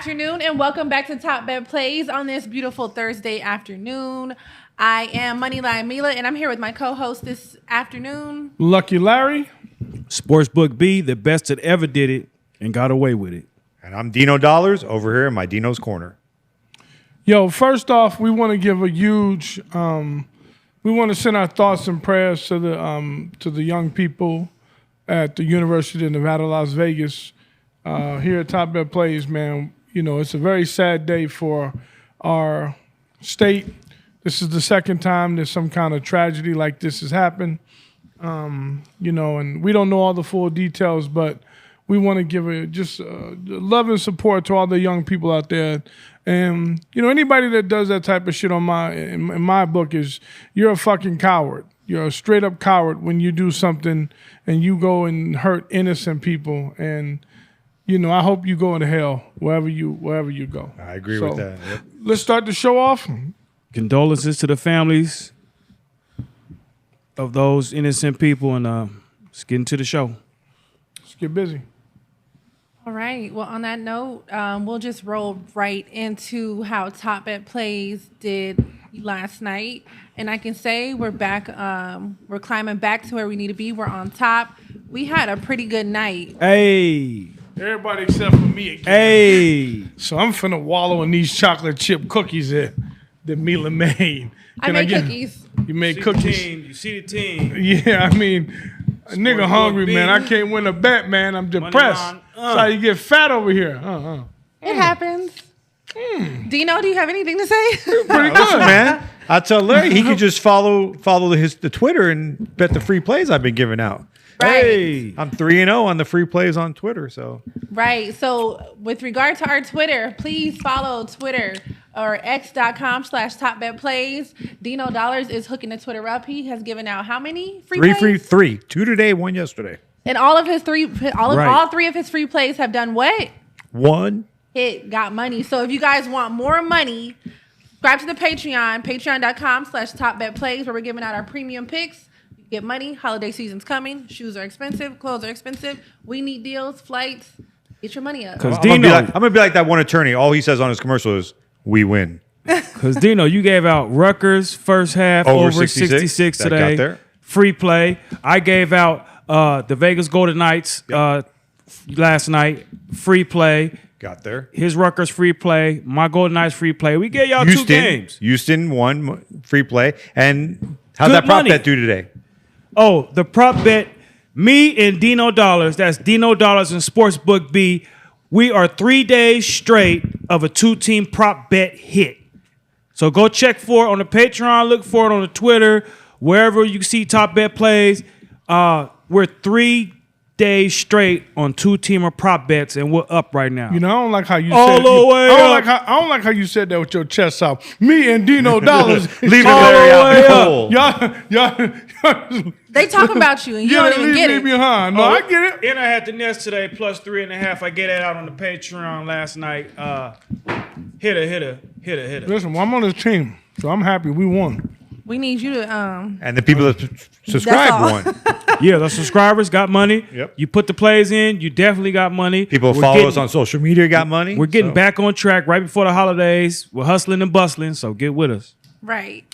afternoon, and welcome back to Top Bet Plays on this beautiful Thursday afternoon. I am Moneyline Mila, and I'm here with my co-host this afternoon, Lucky Larry. Sportsbook B, the best that ever did it and got away with it. And I'm Dino Dollars over here in my Dino's Corner. Yo, first off, we want to give a huge, we want to send our thoughts and prayers to the young people at the University of Nevada, Las Vegas. Here at Top Bet Plays, man, you know, it's a very sad day for our state. This is the second time that some kind of tragedy like this has happened. You know, and we don't know all the full details, but we want to give love and support to all the young people out there. And, you know, anybody that does that type of shit in my book you're a fucking coward. You're a straight up coward when you do something and you go and hurt innocent people. And, you know, I hope you go into hell wherever you go. I agree with that. Yep. Let's start the show off. Condolences to the families of those innocent people, and let's get into the show. Let's get busy. All right. Well, on that note, we'll just roll right into how Top Bet Plays did last night. And I can say we're back. We're climbing back to where we need to be. We're on top. We had a pretty good night. Hey. Everybody except for me again. Hey. So I'm finna wallow in these chocolate chip cookies that Mila made. I made cookies. You made cookies. You see the team. Yeah, I mean, a nigga hungry, man. I can't win a bet, man. I'm depressed. That's how you get fat over here. It happens. Dino, do you have anything to say? Pretty good, Listen, man. I tell Larry he could just follow the Twitter and bet the free plays I've been giving out. Right. Hey. I'm 3-0 on the free plays on Twitter. So Right. So with regard to our Twitter, please follow Twitter or x.com/topbetplays. Dino Dollars is hooking the Twitter up. He has given out how many free plays? three. 2 today, 1 yesterday. And all three of his free plays have done what? 1. Got money. So if you guys want more money, subscribe to the patreon.com/topbetplays, where we're giving out our premium picks. You get money. Holiday season's coming. Shoes are expensive. Clothes are expensive. We need deals, flights. Get your money up. Because I'm gonna be like that one attorney. All he says on his commercial is, "We win." Because Dino, you gave out Rutgers first half over 66 That today. got there. Free play. I gave out the Vegas Golden Knights last night. Free play. Got there. His Rutgers free play. My Golden Knights free play. We gave y'all 2 games. Houston won free play. And how's Good that prop money. bet do today? Oh, the prop bet. Me and Dino Dollars. That's Dino Dollars and Sportsbook B. We are 3 days straight of a 2-team prop bet hit. So go check for it on the Patreon. Look for it on the Twitter. Wherever you see Top Bet Plays. We're 3 days straight on 2-teamer prop bets, and we're up right now. You know, I don't like how you All said the way up. I don't like how you said that with your chest out. Me and Dino Dollars. Leave it All Larry the out way the up. cold. Y'all They talking about you, and you don't even leave get me it. behind. No, I get it. And I had the Nest today, plus 3.5. I get that out on the Patreon last night. Hitter. Listen, well, I'm on this team, so I'm happy we won. We need you to And the people that subscribe all. won. Yeah, the subscribers got money. Yep. You put the plays in, you definitely got money. People We're follow getting- us on social media got money. We're getting So, back on track right before the holidays. We're hustling and bustling, so get with us. right.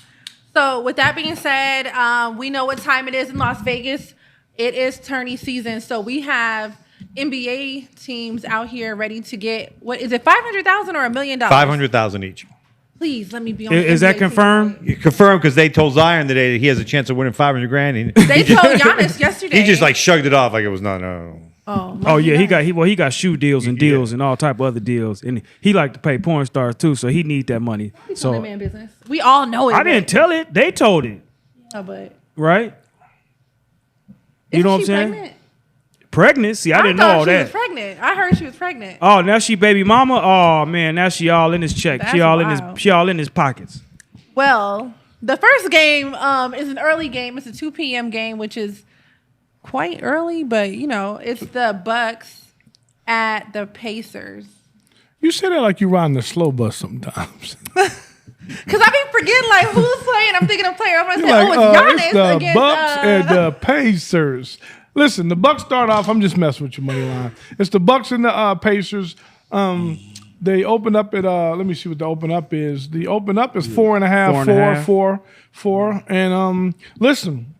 So with that being said, we know what time it is in Las Vegas. It is tourney season, so we have NBA teams out here ready to get, what is it, $500,000 or $1 million? 500,000 each. Please let me be on. Is the that NBA confirmed? team. You confirm because they told Zion today that he has a chance of winning 500 grand. And They told Giannis yesterday. he just like shrugged it off like it was no. Oh yeah, he got shoe deals and deals and all type of other deals, and he like to pay porn stars too, so he need that money. He's So on that man business. We all know it. I didn't tell it; they told it, but right? You know what I'm saying? Pregnant? Pregnant? See, I didn't know thought all she that. was pregnant. I heard she was pregnant. Oh, now she baby mama. Oh man, now she all in his check. That's She all in his pockets. Well, the first game is an early game. It's a 2 p.m. game, which is quite early, but you know, it's the Bucks at the Pacers. You say that like you riding the slow bus sometimes. Because I be forgetting like who's playing. I'm thinking of player. I'm gonna say, Like, it's Giannis it's the against Bucks and the Pacers. Listen, the Bucks start off. I'm just messing with your money line. It's the Bucks and the Pacers. They open up at let me see what the open up is. The open up is 4.5, 4. And listen,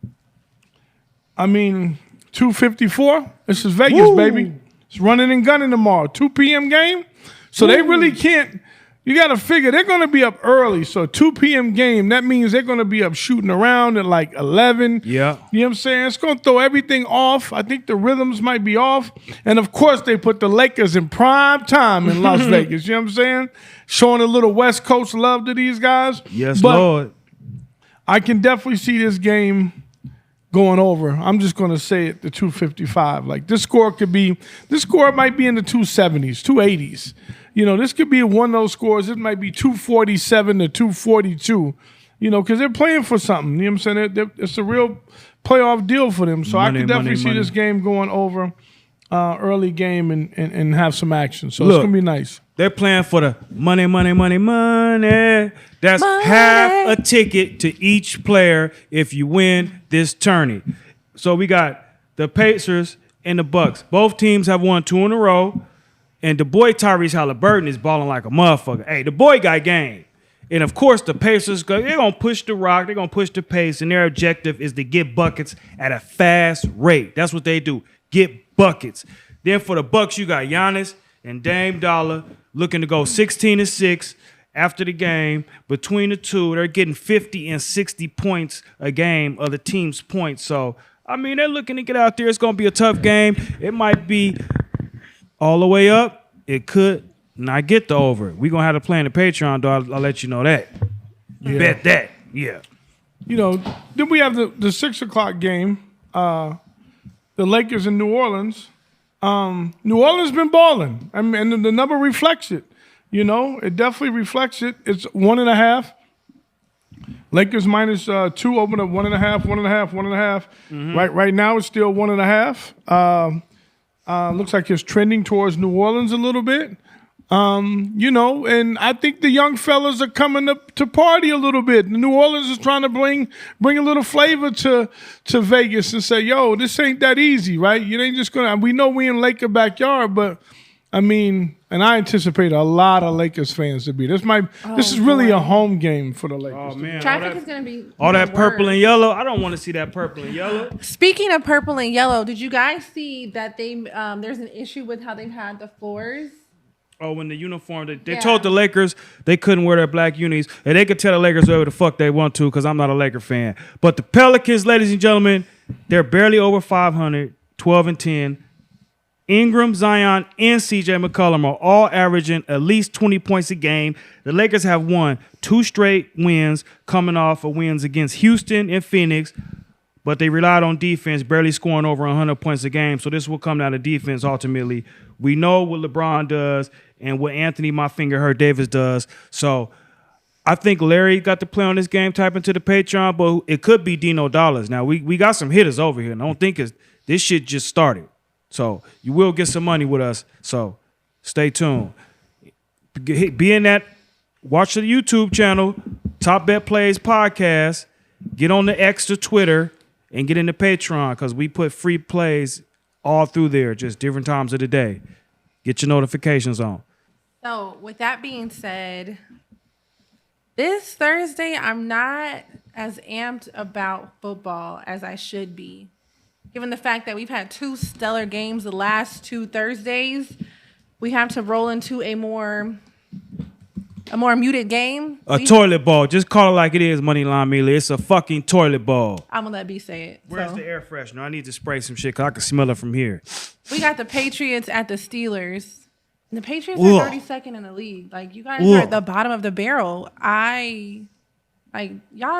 I mean 254. This is Vegas, baby. It's running and gunning tomorrow. 2 p.m. game. So they really can't. You got to figure they're going to be up early. So 2 p.m. game, that means they're going to be up shooting around at like 11. Yeah. You know what I'm saying? It's going to throw everything off. I think the rhythms might be off. And of course, they put the Lakers in prime time in Las Vegas. You know what I'm saying? Showing a little West Coast love to these guys. Yes, But Lord. I can definitely see this game going over. I'm just going to say it, the 255. Like this score might be in the 270s, 280s. You know, this could be one of those scores. It might be 247 to 242, you know, because they're playing for something. You know what I'm saying? It's a real playoff deal for them. So I can definitely see this game going over early game and have some action. So it's going to be nice. They're playing for the money. That's half a ticket to each player if you win this tourney. So we got the Pacers and the Bucks. Both teams have won 2 in a row. And the boy Tyrese Halliburton is balling like a motherfucker. Hey, the boy got game. And, of course, the Pacers, they're going to push the rock. They're going to push the pace. And their objective is to get buckets at a fast rate. That's what they do, get buckets. Then for the Bucks, you got Giannis and Dame Dollar looking to go 16-6 after the game. Between the two, they're getting 50 and 60 points a game of the team's points. So, I mean, they're looking to get out there. It's going to be a tough game. It might be all the way up. It could not get the over. We're going to have to play in the Patreon, though. I'll let you know that. You bet that. Yeah. You know, then we have the 6 o'clock game, the Lakers in New Orleans. New Orleans been balling. I mean, and the number reflects it. You know, it definitely reflects it. It's 1.5. Lakers minus 2, open up 1.5, 1.5, 1.5. Right now it's still 1.5. Looks like it's trending towards New Orleans a little bit. You know, and I think the young fellas are coming up to party a little bit. New Orleans is trying to bring a little flavor to Vegas and say, yo, this ain't that easy, right? You ain't just gonna. We know we in Laker backyard, but I mean, and I anticipate a lot of Lakers fans to be. This is really a home game for the Lakers. Oh man, Traffic is going to be all that the purple worst. and yellow. I don't want to see that purple and yellow. Speaking of purple and yellow, did you guys see that they there's an issue with how they've had the floors? Oh, when the uniform, they Yeah. told the Lakers they couldn't wear their black unis, and they could tell the Lakers whatever the fuck they want to, because I'm not a Laker fan. But the Pelicans, ladies and gentlemen, they're barely over 500, 12-10. Ingram, Zion, and CJ McCollum are all averaging at least 20 points a game. The Lakers have won 2 straight wins coming off of wins against Houston and Phoenix, but they relied on defense, barely scoring over 100 points a game. So this will come down to defense ultimately. We know what LeBron does and what Anthony My Finger Hurt Davis does. So I think Larry got to play on this game, type into the Patreon, but it could be Dino Dollars. Now, we got some hitters over here, and I don't think this shit just started. So you will get some money with us. So stay tuned. Be in that, watch the YouTube channel, Top Bet Plays Podcast. Get on the X to Twitter and get in the Patreon because we put free plays all through there, just different times of the day. Get your notifications on. So, with that being said, this Thursday, I'm not as amped about football as I should be. Given the fact that we've had 2 stellar games the last 2 Thursdays, we have to roll into a more muted game. Toilet ball. Just call it like it is, Moneyline Mealy. It's a fucking toilet ball. I'm going to let B say it. Where's So, the air freshener? I need to spray some shit because I can smell it from here. we got the Patriots at the Steelers. And the Patriots Ugh. are 32nd in the league. Like, you guys are at the bottom of the barrel. Y'all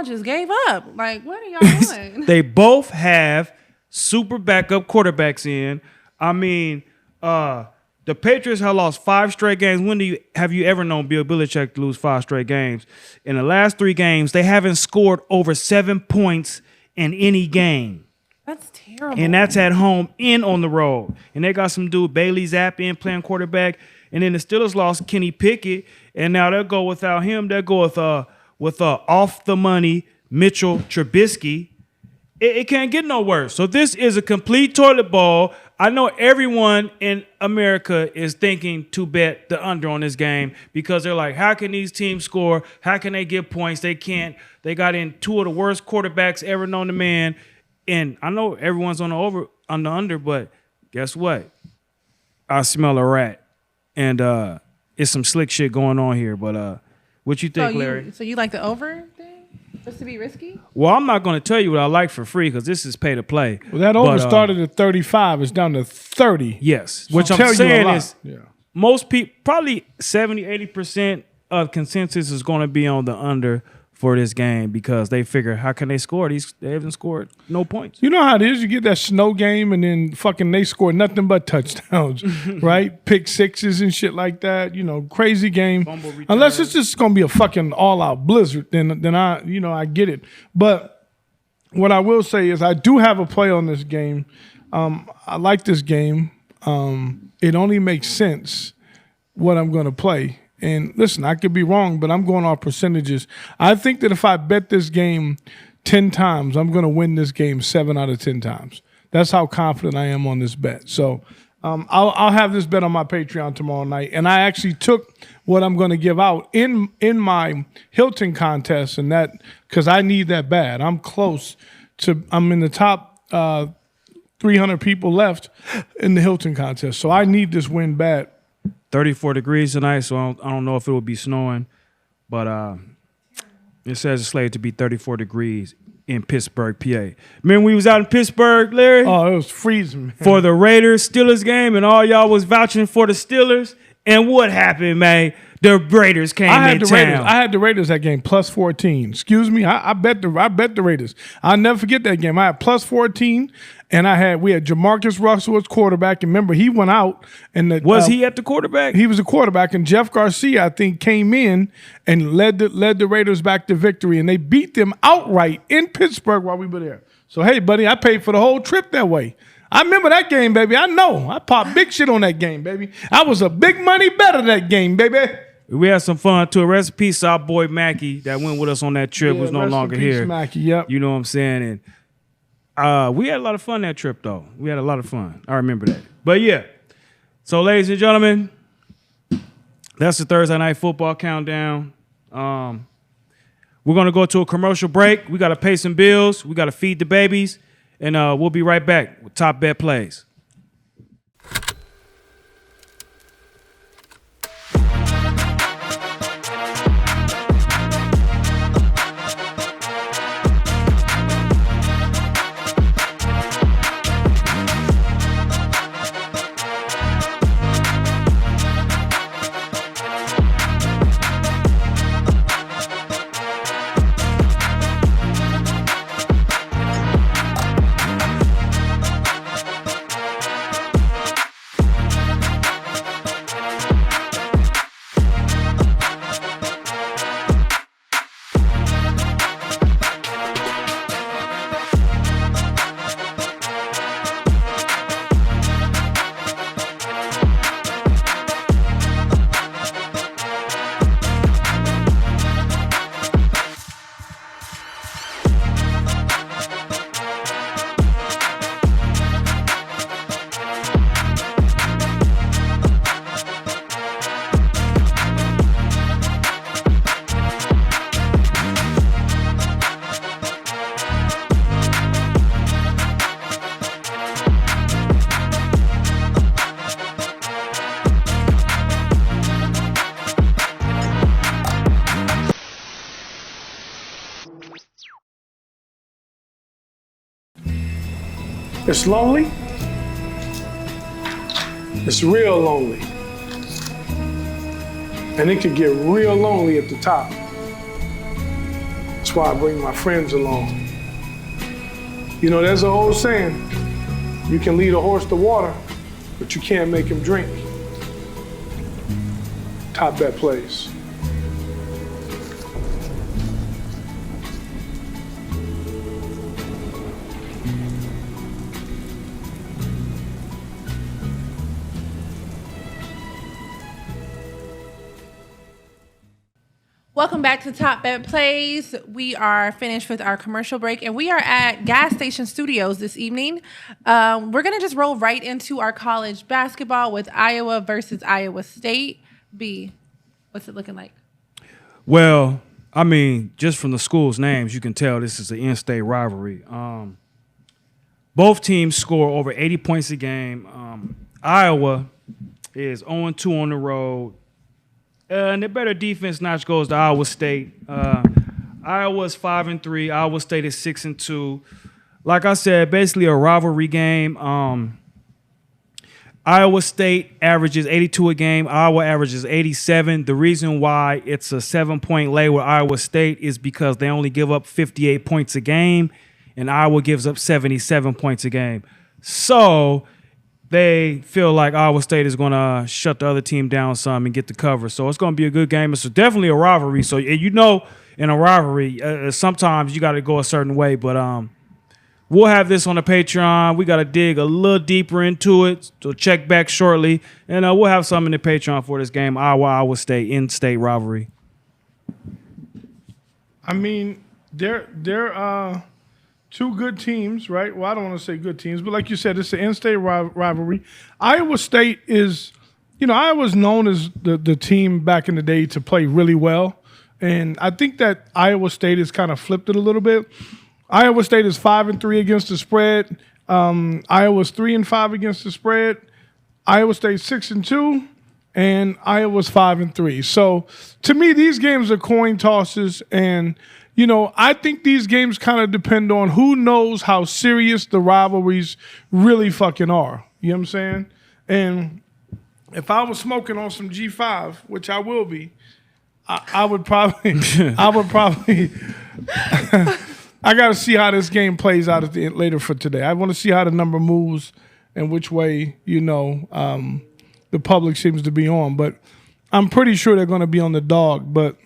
just gave up. Like, what are y'all doing? They both have super backup quarterbacks in. I mean, the Patriots have lost 5 straight games. When have you ever known Bill Belichick to lose 5 straight games? In the last 3 games, they haven't scored over 7 points in any game. That's terrible. And that's at home and on the road. And they got some dude, Bailey Zapp, in playing quarterback. And then the Steelers lost Kenny Pickett. And now they'll go without him. They'll go with off the money Mitchell Trubisky. It can't get no worse. So this is a complete toilet ball. I know everyone in America is thinking to bet the under on this game because they're like, how can these teams score? How can they get points? They can't. They got in two of the worst quarterbacks ever known to man. And I know everyone's on the under, but guess what? I smell a rat. And it's some slick shit going on here. But what you think, Larry? So you like the over thing? Just to be risky? Well, I'm not going to tell you what I like for free because this is pay to play. Well, that over started at 35. It's down to 30. Yes. Which Tell I'm you a saying lot. is Yeah. most people, probably 70, 80% of consensus is going to be on the under for this game because they figure, how can they score? They haven't scored no points. You know how it is. You get that snow game and then fucking they score nothing but touchdowns, right? Pick sixes and shit like that. You know, crazy game. Fumble return. Unless it's just gonna be a fucking all out blizzard, then I get it. But what I will say is I do have a play on this game. I like this game. It only makes sense what I'm gonna play. And listen, I could be wrong, but I'm going off percentages. I think that if I bet this game 10 times, I'm going to win this game 7 out of 10 times. That's how confident I am on this bet. So I'll have this bet on my Patreon tomorrow night. And I actually took what I'm going to give out in my Hilton contest, and that because I need that bad. I'm in the top 300 people left in the Hilton contest. So I need this win bad. 34 degrees tonight, so I don't know if it will be snowing. But it says it's slated to be 34 degrees in Pittsburgh, PA. Remember we was out in Pittsburgh, Larry? Oh, it was freezing, man. For the Raiders-Steelers game, and all y'all was vouching for the Steelers. And what happened, man? The Raiders came in town. I had the Raiders that game plus 14. Excuse me, I bet the Raiders. I'll never forget that game. I had plus 14, and we had Jamarcus Russell as quarterback. And remember, he went out and Was he at the quarterback? He was a quarterback, and Jeff Garcia, I think, came in and led the Raiders back to victory, and they beat them outright in Pittsburgh while we were there. So hey, buddy, I paid for the whole trip that way. I remember that game, baby. I know. I popped big shit on that game, baby. I was a big money better that game, baby. We had some fun too. Rest in peace, our boy Mackie that went with us on that trip was no rest in longer peace, here. Mackie, yep. You know what I'm saying? And we had a lot of fun that trip though. We had a lot of fun. I remember that. But yeah. So ladies and gentlemen, that's the Thursday Night Football countdown. We're gonna go to a commercial break. We gotta pay some bills. We gotta feed the babies. And we'll be right back with Top Bet Plays. It's lonely. It's real lonely. And it can get real lonely at the top. That's why I bring my friends along. You know, there's an old saying, you can lead a horse to water, but you can't make him drink. Top Bet Plays. Welcome back to Top Bet Plays. We are finished with our commercial break, and we are at Gas Station Studios this evening. We're going to just roll right into our college basketball with Iowa versus Iowa State. B, what's it looking like? Well, I mean, just from the school's names, you can tell this is an in-state rivalry. Both teams score over 80 points a game. Iowa is 0-2 on the road. And the better defense notch goes to Iowa State. Iowa's 5-3. Iowa State is 6-2. Like I said, basically a rivalry game. Iowa State averages 82 a game. Iowa averages 87. The reason why it's a 7-point lay with Iowa State is because they only give up 58 points a game, and Iowa gives up 77 points a game. So they feel like Iowa State is going to shut the other team down some and get the cover. So it's going to be a good game. It's definitely a rivalry. So in a rivalry, sometimes you got to go a certain way. But we'll have this on the Patreon. We got to dig a little deeper into it. So check back shortly. And we'll have some in the Patreon for this game, Iowa State, in-state rivalry. I mean, they're two good teams, right? Well, I don't want to say good teams, but like you said, it's an in-state rivalry. Iowa State is, Iowa's known as the team back in the day to play really well. And I think that Iowa State has kind of flipped it a little bit. Iowa State is 5-3 against the spread. Iowa's 3-5 against the spread. Iowa State 6-2, and Iowa's 5-3. So to me, these games are coin tosses, and I think these games kind of depend on who knows how serious the rivalries really fucking are. You know what I'm saying? And if I was smoking on some G5, which I will be, I would probably, I got to see how this game plays out later for today. I want to see how the number moves and which way, the public seems to be on. But I'm pretty sure they're going to be on the dog, but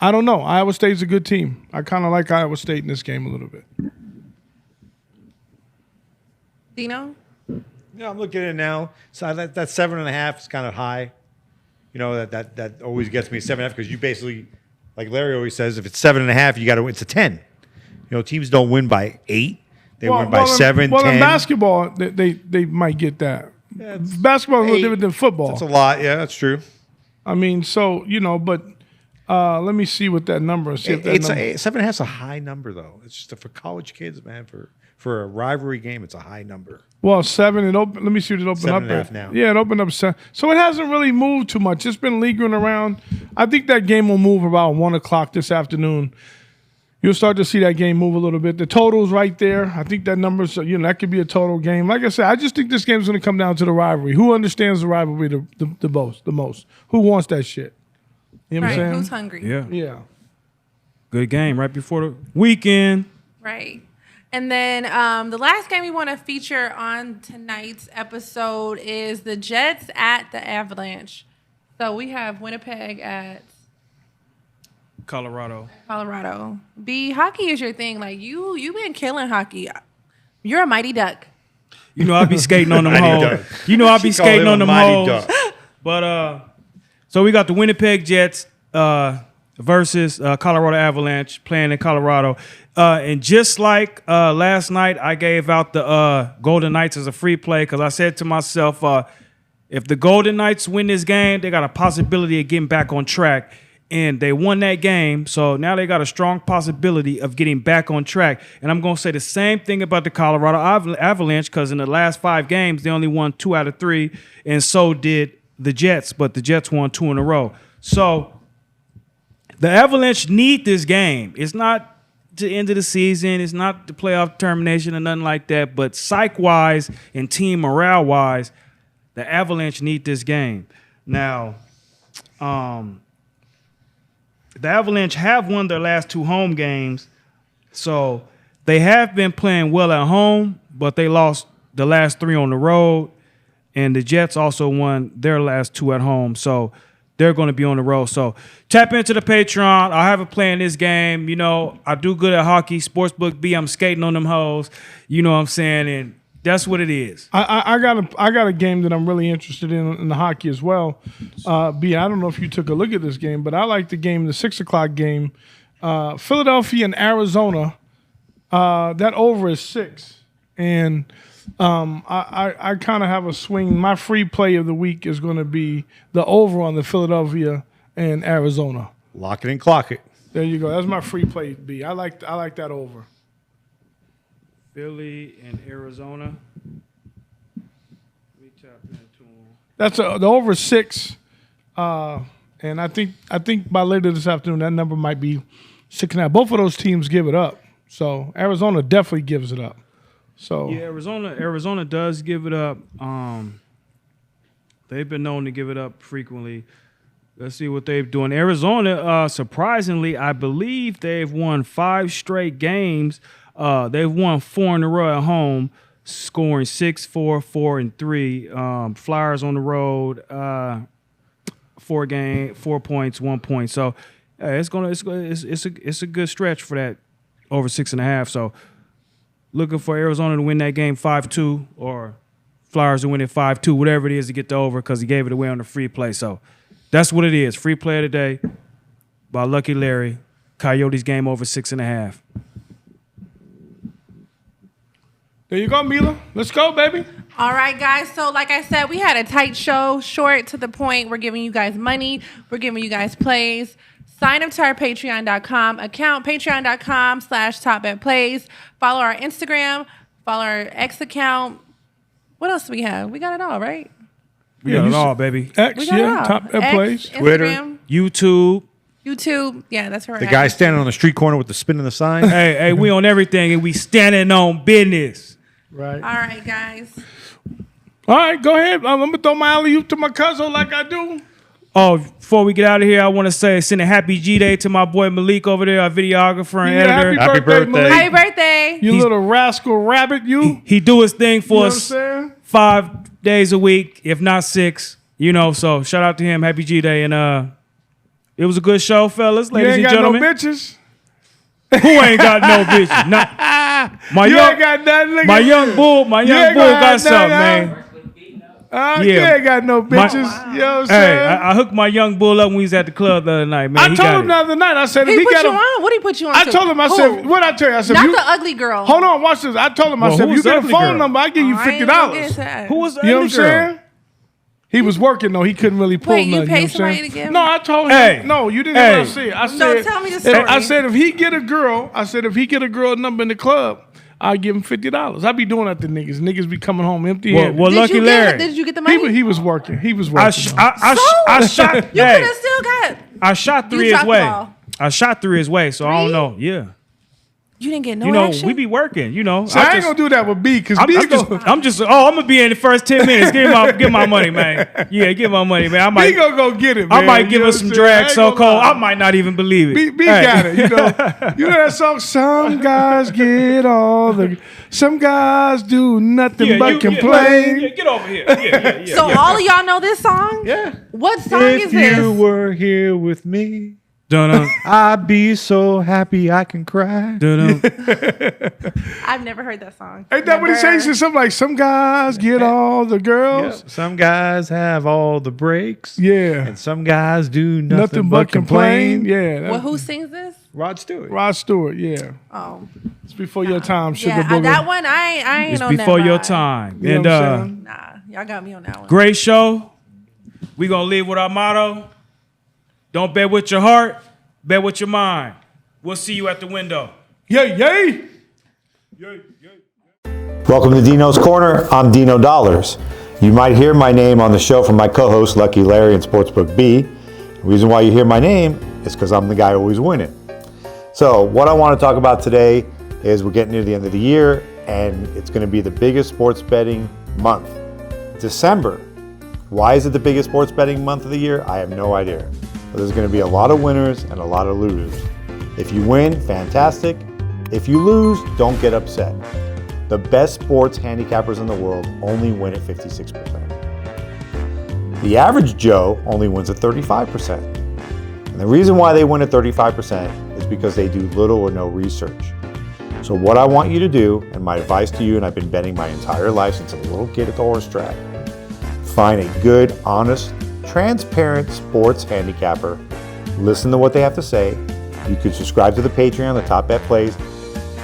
I don't know. Iowa State's a good team. I kind of like Iowa State in this game a little bit. Dino? Yeah, I'm looking at it now. So that 7.5 is kind of high. That always gets me 7.5 because you basically, like Larry always says, if it's 7.5, it's a 10. Teams don't win by 8. They win by 7, 10. In basketball, they might get that. Yeah, Basketball is a little different than football. That's a lot. Yeah, that's true. I mean, so, but let me see what that number is. 7.5 is a high number, though. It's just for college kids, man. For a rivalry game, it's a high number. Well, 7. Let me see what it opened up 7.5 now. Yeah, it opened up 7. So it hasn't really moved too much. It's been lingering around. I think that game will move about 1 o'clock this afternoon. You'll start to see that game move a little bit. The total's right there. I think that number's, that could be a total game. Like I said, I just think this game's going to come down to the rivalry. Who understands the rivalry the most? Who wants that shit? You know what I'm saying? Who's hungry? Yeah. Good game right before the weekend. Right. And then the last game we want to feature on tonight's episode is the Jets at the Avalanche. So we have Winnipeg at Colorado. B, hockey is your thing. Like you've been killing hockey. You're a mighty duck. I be skating on them hoes. I be skating on them hoes. But so we got the Winnipeg Jets versus Colorado Avalanche playing in Colorado. And just like last night, I gave out the Golden Knights as a free play because I said to myself, if the Golden Knights win this game, they got a possibility of getting back on track. And they won that game, so now they got a strong possibility of getting back on track. And I'm going to say the same thing about the Colorado Avalanche because in the last 5 games, they only won 2 out of 3, and so did the Jets, but the Jets won 2 in a row. So the Avalanche need this game. It's not the end of the season. It's not the playoff termination or nothing like that, but psych-wise and team morale-wise, the Avalanche need this game. Now, the Avalanche have won their last 2 home games, so they have been playing well at home, but they lost the last 3 on the road, and the Jets also won their last 2 at home, so they're going to be on the road. So tap into the Patreon. I'll have a play in this game. I do good at hockey. Sportsbook B, I'm skating on them hoes. You know what I'm saying? And That's what it is. I got a game that I'm really interested in the hockey as well. B, I don't know if you took a look at this game, but I like the game, the 6:00 game, Philadelphia and Arizona. That over is 6, and I kind of have a swing. My free play of the week is going to be the over on the Philadelphia and Arizona. Lock it and clock it. There you go. That's my free play. B. I like that over. Philly and Arizona. Let me tap into them. That's the over 6, and I think by later this afternoon that number might be 6.5. Both of those teams give it up, so Arizona definitely gives it up. So Yeah, Arizona does give it up. They've been known to give it up frequently. Let's see what they've done. Arizona, surprisingly, I believe they've won 5 straight games. They've won 4 in a row at home, scoring 6-4, 4 and 3. Flyers on the road, 4 points, 1 point. So it's a good stretch for that over 6.5. So looking for Arizona to win that game 5-2 or Flyers to win it 5-2, whatever it is to get the over because he gave it away on the free play. So that's what it is. Free play of the day by Lucky Larry. Coyotes game over 6.5. there you go, Mila. Let's go, baby. All right, guys. So, like I said, we had a tight show, short to the point. We're giving you guys money. We're giving you guys plays. Sign up to our Patreon.com account, patreon.com/TopBetPlays. Follow our Instagram. Follow our X account. What else do we have? We got it all, right? We got it all, baby. X, We got it yeah, all. top X, plays. Twitter. Instagram, YouTube. YouTube. Yeah, that's where The we're guy at. standing on the street corner with the spin in the sign. Hey, we on everything and we standing on business. Right. All right, guys. All right, go ahead. I'm gonna throw my alley oop to my cousin like I do. Oh, before we get out of here, I want to send a happy G-Day to my boy Malik over there, our videographer and Yeah, editor. Happy birthday. Malik. Happy birthday. You little rascal rabbit, you. He do his thing You know for what I'm us saying? 5 days a week, if not 6. So shout out to him. Happy G-Day. And it was a good show, fellas, You ladies ain't and got gentlemen. no bitches. Who ain't got no bitches? Not, my You young, ain't got nothing. Look my at young you. bull, my You young ain't bull gonna got have something, nothing, man. You Yeah. ain't got no bitches. You know what I'm saying? Hey, I hooked my young bull up when we was at the club the other night, man. I He told got him it. the other night. I said, He if he put got you a, on? What did he put you on I to? told him, I Who? said, what I tell you? I said, Not you, the ugly girl. hold on, watch this. I told him, I Well, said, who if you was get a ugly phone girl? number, I give you I ain't $50. gonna get into that. Who was the You know what ugly I'm girl? saying? He was working though. He couldn't really pull Wait, you nothing. paid know what I'm somebody saying? to give No, him? I told him. Hey. No, you didn't Hey. know what I said. I said, tell me the if- story. I said if he get a girl, a number in the club, I give him $50. I be doing that to niggas. Niggas be coming home empty handed. Well, Did Lucky you Larry. Did you get the money? He was working. He was I, working. sh- though. I shot. you could Hey, have still got. I shot 3 You his shot the way. ball. I shot 3 his way, so I don't 3? know. Yeah, You didn't get no action. we be working. So I ain't gonna do that with B because B I'm gonna be in the first 10 minutes. Give my money, man. Yeah, give my money, man. B gonna go get it. I Man. might You give know us what some I'm saying? I drag ain't so gonna cold. lie. I might not even believe it. B Hey. got it. You know that song. Some guys get all the. Some guys do nothing but complain. Yeah, get over here. Yeah. So all of y'all know this song? Yeah. What song If is this? you were here with me, Dun-dun, I'd be so happy I can cry. dun-dun. I've never heard that song. Ain't that what he says? He says something like, some guys get all the girls. Yep. Some guys have all the breaks. Yeah. And some guys do nothing, Nothing but complain. Yeah. Well, who sings this? Rod Stewart. Rod Stewart, yeah. Oh, It's before your time, Sugar yeah. Booger. That one, I ain't It's on before that your ride. time. You And know what I'm saying? Nah, y'all got me on that one. great show. We gonna leave with our motto: don't bet with your heart, bet with your mind. We'll see you at the window. Yay, yay. Welcome to Dino's Corner. I'm Dino Dollars. You might hear my name on the show from my co-host Lucky Larry and Sportsbook B. The reason why you hear my name is because I'm the guy always winning. So what I want to talk about today is we're getting near the end of the year and it's going to be the biggest sports betting month. December. Why is it the biggest sports betting month of the year? I have no idea. But there's going to be a lot of winners and a lot of losers. If you win, fantastic. If you lose, don't get upset. The best sports handicappers in the world only win at 56%. The average Joe only wins at 35%. And the reason why they win at 35% is because they do little or no research. So what I want you to do, and my advice to you, and I've been betting my entire life since a little kid at the horse track, find a good, honest, transparent sports handicapper. Listen to what they have to say. You can subscribe to the Patreon, the Top Bet Plays.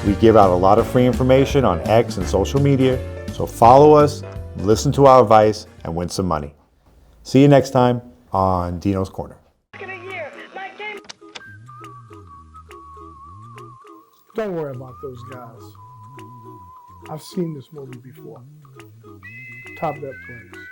We give out a lot of free information on X and social media. So follow us, listen to our advice, and win some money. See you next time on Dino's Corner. Don't worry about those guys. I've seen this movie before. Top Bet Plays.